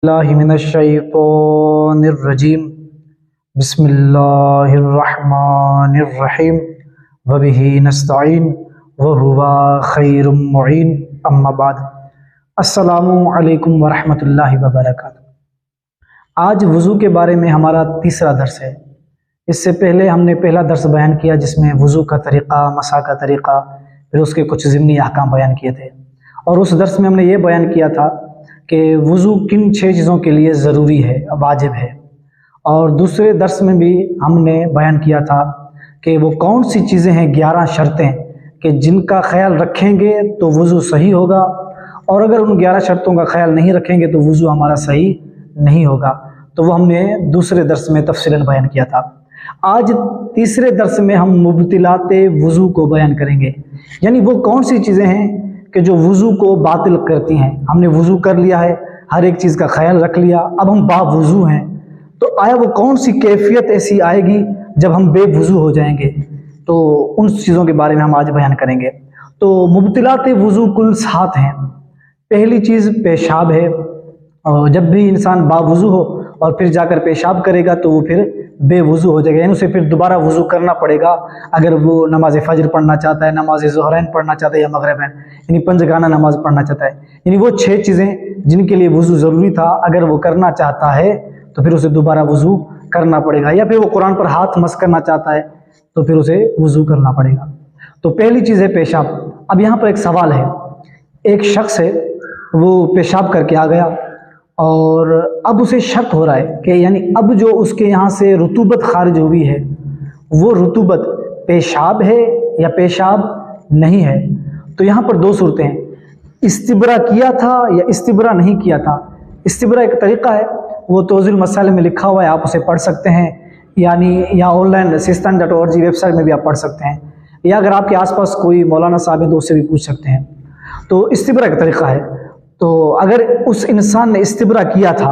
اللہ من الشیطان الرجیم بسم اللہ الرحمن الرحیم وبہ نستعین وہو خیر المعین اما بعد السلام علیکم ورحمۃ اللہ وبرکاتہ۔ آج وضو کے بارے میں ہمارا تیسرا درس ہے۔ اس سے پہلے ہم نے پہلا درس بیان کیا جس میں وضو کا طریقہ، مسح کا طریقہ، پھر اس کے کچھ ضمنی احکام بیان کیے تھے، اور اس درس میں ہم نے یہ بیان کیا تھا کہ وضو کن 6 چیزوں کے لیے ضروری ہے، واجب ہے، اور دوسرے درس میں بھی ہم نے بیان کیا تھا کہ وہ کون سی چیزیں ہیں، 11 شرطیں کہ جن کا خیال رکھیں گے تو وضو صحیح ہوگا، اور اگر ان 11 شرطوں کا خیال نہیں رکھیں گے تو وضو ہمارا صحیح نہیں ہوگا۔ تو وہ ہم نے دوسرے درس میں تفصیلاً بیان کیا تھا۔ آج تیسرے درس میں ہم مبطلات وضو کو بیان کریں گے، یعنی وہ کون سی چیزیں ہیں کہ جو وضو کو باطل کرتی ہیں۔ ہم نے وضو کر لیا ہے، ہر ایک چیز کا خیال رکھ لیا، اب ہم با وضو ہیں، تو آیا وہ کون سی کیفیت ایسی آئے گی جب ہم بے وضو ہو جائیں گے؟ تو ان چیزوں کے بارے میں ہم آج بیان کریں گے۔ تو مبطلات وضو کل 7 ہیں۔ پہلی چیز پیشاب ہے، اور جب بھی انسان با وضو ہو اور پھر جا کر پیشاب کرے گا تو وہ پھر بے وضو ہو جائے گا، یعنی اسے پھر دوبارہ وضو کرنا پڑے گا اگر وہ نماز فجر پڑھنا چاہتا ہے، نماز ظہرین پڑھنا چاہتا ہے یا مغربین، یعنی 5 گانا نماز پڑھنا چاہتا ہے، یعنی وہ 6 چیزیں جن کے لیے وضو ضروری تھا، اگر وہ کرنا چاہتا ہے تو پھر اسے دوبارہ وضو کرنا پڑے گا، یا پھر وہ قرآن پر ہاتھ مس کرنا چاہتا ہے تو پھر اسے وضو کرنا پڑے گا۔ تو پہلی چیز ہے پیشاب۔ اب یہاں پر ایک سوال ہے، ایک شخص ہے وہ پیشاب کر کے آ گیا اور اب اسے شک ہو رہا ہے کہ یعنی اب جو اس کے یہاں سے رطوبت خارج ہوئی ہے وہ رطوبت پیشاب ہے یا پیشاب نہیں ہے۔ تو یہاں پر 2 صورتیں ہیں، استبرا کیا تھا یا استبرا نہیں کیا تھا۔ استبرا ایک طریقہ ہے، وہ توضیح المسائل میں لکھا ہوا ہے، آپ اسے پڑھ سکتے ہیں، یعنی یا on line sistan.org web site میں بھی آپ پڑھ سکتے ہیں، یا اگر آپ کے آس پاس کوئی مولانا صاحب ہیں تو اس سے بھی پوچھ سکتے ہیں۔ تو استبرا ایک طریقہ ہے۔ تو اگر اس انسان نے استبرا کیا تھا،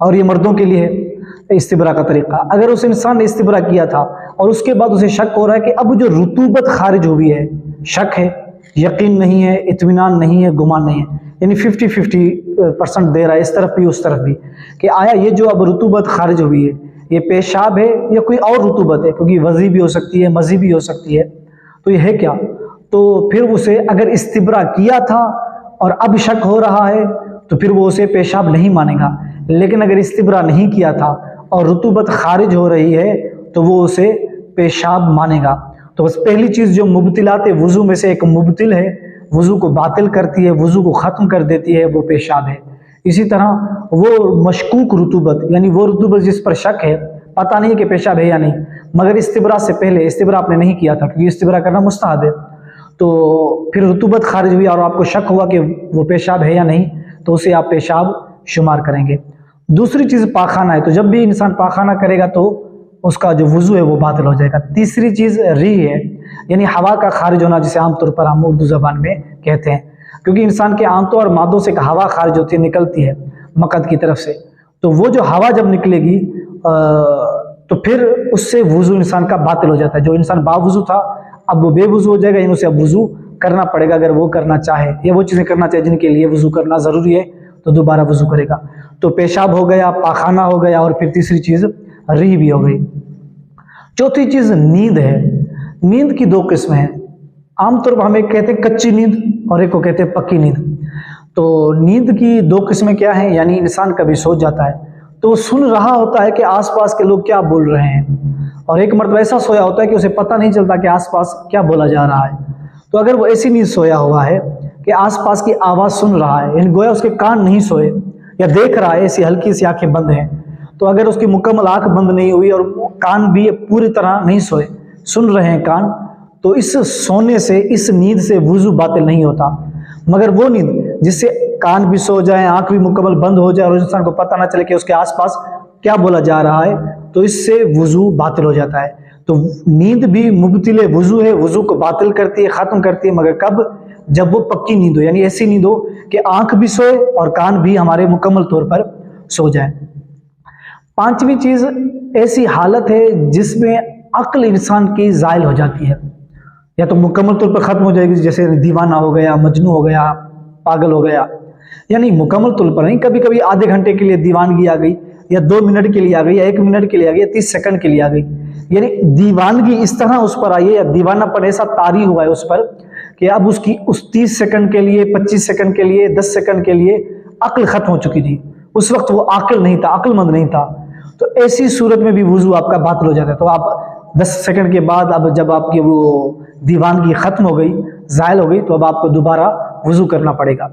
اور یہ مردوں کے لیے ہے استبرا کا طریقہ، اگر اس انسان نے استبرا کیا تھا اور اس کے بعد اسے شک ہو رہا ہے کہ اب جو رطوبت خارج ہوئی ہے، شک ہے، یقین نہیں ہے، اطمینان نہیں ہے، گمان نہیں ہے، یعنی 50-50% دے رہا ہے اس طرف بھی اس طرف بھی، کہ آیا یہ جو اب رطوبت خارج ہوئی ہے یہ پیشاب ہے یا کوئی اور رطوبت ہے، کیونکہ وضی بھی ہو سکتی ہے، مزی بھی ہو سکتی ہے، تو یہ ہے کیا؟ تو پھر اسے اگر استبرا کیا تھا اور اب شک ہو رہا ہے تو پھر وہ اسے پیشاب نہیں مانے گا، لیکن اگر استبرا نہیں کیا تھا اور رطوبت خارج ہو رہی ہے تو وہ اسے پیشاب مانے گا۔ تو بس پہلی چیز جو مبطلات وضو میں سے ایک مبطل ہے، وضو کو باطل کرتی ہے، وضو کو ختم کر دیتی ہے، وہ پیشاب ہے۔ اسی طرح وہ مشکوک رطوبت، یعنی وہ رطوبت جس پر شک ہے، پتہ نہیں کہ پیشاب ہے یا نہیں، مگر استبرا سے پہلے، استبرا آپ نے نہیں کیا تھا کیونکہ استبرا کرنا مستحب ہے، تو پھر رطوبت خارج ہوئی اور آپ کو شک ہوا کہ وہ پیشاب ہے یا نہیں، تو اسے آپ پیشاب شمار کریں گے۔ دوسری چیز پاخانہ ہے، تو جب بھی انسان پاخانہ کرے گا تو اس کا جو وضو ہے وہ باطل ہو جائے گا۔ تیسری چیز ریح ہے، یعنی ہوا کا خارج ہونا، جسے عام طور پر ہم اردو زبان میں کہتے ہیں، کیونکہ انسان کے آنتوں اور معدوں سے ہوا خارج ہوتی ہے، نکلتی ہے مقعد کی طرف سے، تو وہ جو ہوا جب نکلے گی تو پھر اس سے وضو انسان کا باطل ہو جاتا ہے۔ جو انسان باوضو تھا اب وہ بے وضو ہو جائے گا، یعنی اسے اب وضو کرنا پڑے گا اگر وہ کرنا چاہے، یا وہ چیزیں کرنا چاہے جن کے لیے وضو کرنا ضروری ہے تو دوبارہ وضو کرے گا۔ تو پیشاب ہو گیا، پاخانہ ہو گیا، اور پھر تیسری چیز ریح بھی ہو گئی۔ چوتھی چیز نیند ہے۔ نیند کی 2 قسمیں ہیں، عام طور پر ہم ایک کہتے ہیں کچی نیند اور ایک کو کہتے ہیں پکی نیند۔ تو نیند کی 2 قسمیں کیا ہیں، یعنی انسان کبھی سو جاتا ہے تو وہ سن رہا ہوتا ہے کہ آس پاس کے لوگ کیا بول رہے ہیں، اور ایک مرتبہ ایسا سویا ہوتا ہے کہ اسے پتہ نہیں چلتا کہ آس پاس کیا بولا جا رہا ہے۔ تو اگر وہ ایسی نیند سویا ہوا ہے کہ آس پاس کی آواز سن رہا ہے، یعنی گویا اس کے کان نہیں سوئے، یا دیکھ رہا ہے، ایسی ہلکی سی آنکھیں بند ہیں، تو اگر اس کی مکمل آنکھ بند نہیں ہوئی اور کان بھی پوری طرح نہیں سوئے، سن رہے ہیں کان، تو اس سونے سے، اس نیند سے وضو باطل نہیں ہوتا۔ مگر وہ نیند جس سے کان بھی سو جائیں، آنکھ بھی مکمل بند ہو جائے اور انسان کو پتہ نہ چلے کہ اس کے آس پاس کیا بولا جا رہا ہے، تو اس سے وضو باطل ہو جاتا ہے۔ تو نیند بھی مبطل وضو ہے، وضو کو باطل کرتی ہے، ختم کرتی ہے، مگر کب؟ جب وہ پکی نیند ہو، یعنی ایسی نیند ہو کہ آنکھ بھی سوئے اور کان بھی ہمارے مکمل طور پر سو جائے۔ 5ویں چیز ایسی حالت ہے جس میں عقل انسان کی زائل ہو جاتی ہے، یا تو مکمل طور پر ختم ہو جائے گی، جیسے دیوانہ ہو گیا، مجنون ہو گیا، پاگل ہو گیا، یعنی مکمل طور پر نہیں، کبھی کبھی آدھے گھنٹے کے لیے دیوانگی آ گئی، یا 2 منٹ کے لیے آ گئی، یا 1 منٹ کے لیے آ گئی، یا 30 سیکنڈ کے لیے آ گئی، یعنی دیوانگی اس طرح اس پر آئی ہے، یا دیوانہ پر ایسا طاری ہوا ہے اس پر کہ اب اس کی اس 30 سیکنڈ کے لیے، 25 سیکنڈ کے لیے، 10 سیکنڈ کے لیے عقل ختم ہو چکی تھی، اس وقت وہ عاقل نہیں تھا، عقل مند نہیں تھا، تو ایسی صورت میں بھی وضو آپ کا باطل ہو جاتا ہے۔ تو آپ 10 سیکنڈ کے بعد اب جب آپ کی وہ دیوانگی ختم ہو گئی، زائل ہو گئی، تو اب آپ کو دوبارہ وضو کرنا پڑے گا۔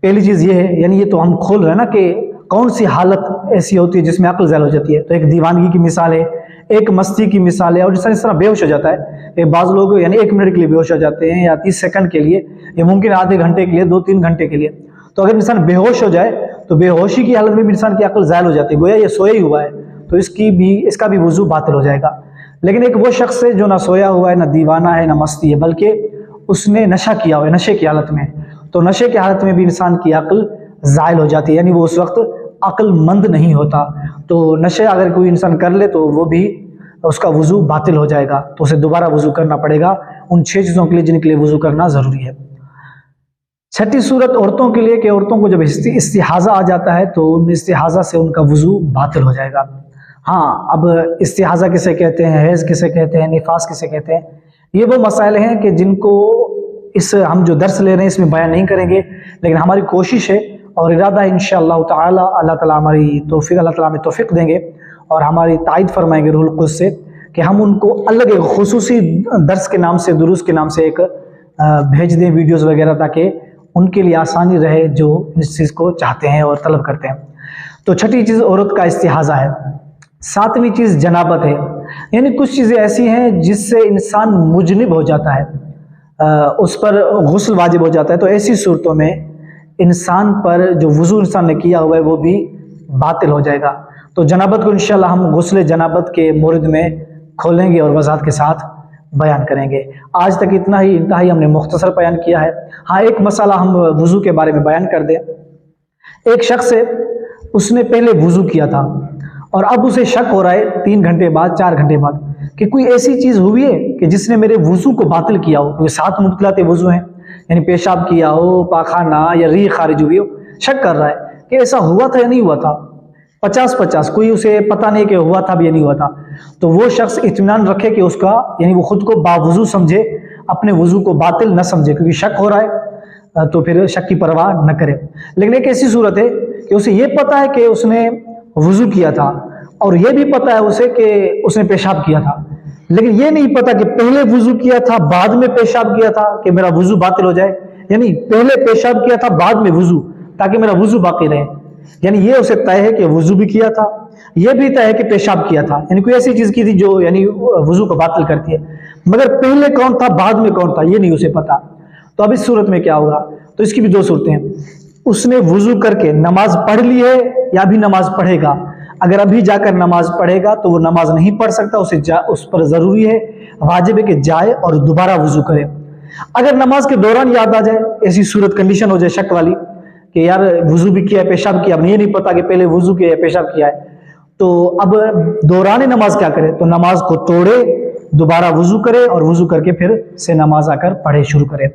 پہلی چیز یہ ہے، یعنی یہ تو ہم کھول رہے ہیں نا کہ کون سی حالت ایسی ہوتی ہے جس میں عقل زائل ہو جاتی ہے، تو ایک دیوانگی کی مثال ہے، ایک مستی کی مثال ہے، اور اس طرح بے ہوش ہو جاتا ہے کہ بعض لوگ یعنی 1 منٹ کے لیے بے ہوش ہو جاتے ہیں، یا 30 سیکنڈ کے لیے، یا ممکن آدھے گھنٹے کے لیے، 2-3 گھنٹے کے لیے۔ تو اگر انسان بے ہوش ہو جائے تو بے ہوشی کی حالت میں بھی انسان کی عقل زائل ہو جاتی ہے، گویا یہ سویا ہی ہوا ہے، تو اس کا بھی وضو باطل ہو جائے گا۔ لیکن ایک وہ شخص ہے جو نہ سویا ہوا ہے، نہ دیوانہ ہے، نہ مستی ہے، بلکہ اس نے نشہ کیا ہوا ہے، نشے کی حالت میں، تو نشے کی حالت میں بھی انسان کی عقل زائل ہو جاتی ہے، یعنی وہ اس وقت عقل مند نہیں ہوتا۔ تو نشے اگر کوئی انسان کر لے تو وہ بھی اس کا وضو باطل ہو جائے گا، تو اسے دوبارہ وضو کرنا پڑے گا ان 6 چیزوں کے لیے جن کے لیے وضو کرنا ضروری ہے۔ چھٹی صورت عورتوں کے لیے کہ عورتوں کو جب استحاضہ آ جاتا ہے تو ان استحاضہ سے ان کا وضو باطل ہو جائے گا۔ ہاں، اب استحاضہ کسے کہتے ہیں، حیض کسے کہتے ہیں، نفاس کسے کہتے ہیں، یہ وہ مسائل ہیں کہ جن کو ہم جو درس لے رہے ہیں اس میں بیان نہیں کریں گے، لیکن ہماری کوشش ہے اور ارادہ ہے انشاءاللہ تعالی، اللہ تعالیٰ اللہ تعالیٰ ہمیں توفیق دیں گے اور ہماری تائید فرمائیں گے روح القدس سے، کہ ہم ان کو الگ ایک خصوصی درس کے نام سے، دروس کے نام سے ایک بھیج دیں ویڈیوز وغیرہ، تاکہ ان کے لیے آسانی رہے جو اس چیز کو چاہتے ہیں اور طلب کرتے ہیں۔ تو چھٹی چیز عورت کا استحاضہ ہے۔ 7ویں چیز جنابت ہے، یعنی کچھ چیزیں ایسی ہیں جس سے انسان مجنب ہو جاتا ہے، اس پر غسل واجب ہو جاتا ہے، تو ایسی صورتوں میں انسان پر جو وضو انسان نے کیا ہوا ہے وہ بھی باطل ہو جائے گا۔ تو جنابت کو انشاءاللہ ہم غسل جنابت کے مورد میں کھولیں گے اور وضاحت کے ساتھ بیان کریں گے۔ آج تک اتنا ہی انتہائی ہم نے مختصر بیان کیا ہے۔ ہاں، ایک مسئلہ ہم وضو کے بارے میں بیان کر دیں۔ ایک شخص ہے، اس نے پہلے وضو کیا تھا اور اب اسے شک ہو رہا ہے 3 گھنٹے بعد، 4 گھنٹے بعد، کہ کوئی ایسی چیز ہوئی ہے کہ جس نے میرے وضو کو باطل کیا ہو، کیونکہ 7 مبطلات وضو ہیں، یعنی پیشاب کیا ہو، پاخانہ یا ریح خارج ہوئی ہو، شک کر رہا ہے کہ ایسا ہوا تھا یا نہیں ہوا تھا، 50-50، کوئی اسے پتہ نہیں کہ ہوا تھا بھی یا نہیں ہوا تھا۔ تو وہ شخص اطمینان رکھے کہ اس کا یعنی وہ خود کو باوضو سمجھے، اپنے وضو کو باطل نہ سمجھے، کیونکہ شک ہو رہا ہے تو پھر شک کی پرواہ نہ کرے۔ لیکن ایک ایسی صورت ہے کہ اسے یہ پتہ ہے کہ اس نے وضو کیا تھا، اور یہ بھی پتہ ہے اسے کہ اس نے پیشاب کیا تھا، لیکن یہ نہیں پتہ کہ پہلے وضو کیا تھا بعد میں پیشاب کیا تھا کہ میرا وضو باطل ہو جائے، یعنی پہلے پیشاب کیا تھا بعد میں وضو، تاکہ میرا وضو باقی رہے۔ یعنی یہ اسے طے ہے کہ وضو بھی کیا تھا، یہ بھی طے ہے کہ پیشاب کیا تھا، یعنی کوئی ایسی چیز کی تھی جو یعنی وضو کو باطل کرتی ہے، مگر پہلے کون تھا بعد میں کون تھا یہ نہیں اسے پتا۔ تو اب اس صورت میں کیا ہوگا؟ تو اس کی بھی 2 صورتیں ہیں۔ اس نے وضو کر کے نماز پڑھ لی ہے یا بھی نماز پڑھے گا؟ اگر ابھی جا کر نماز پڑھے گا تو وہ نماز نہیں پڑھ سکتا، اس پر ضروری ہے، واجب ہے کہ جائے اور دوبارہ وضو کرے۔ اگر نماز کے دوران یاد آ جائے، ایسی صورت کنڈیشن ہو جائے شک والی کہ یار وضو بھی کیا ہے پیشاب کیا، اب یہ نہیں پتا کہ پہلے وضو کیا ہے پیشاب کیا ہے، تو اب دوران نماز کیا کرے؟ تو نماز کو توڑے، دوبارہ وضو کرے اور وضو کر کے پھر سے نماز آ کر پڑھے شروع کرے۔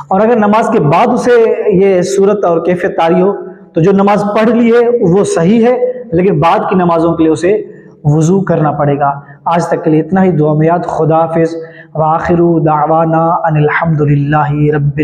اور اگر نماز کے بعد اسے یہ صورت اور کیفیت طاری ہو تو جو نماز پڑھ لی ہے وہ صحیح ہے، لیکن بعد کی نمازوں کے لیے اسے وضو کرنا پڑے گا۔ آج تک کے لیے اتنا ہی، دعا میں یاد، خدا حافظ، وآخر دعوانا ان الحمد للہ رب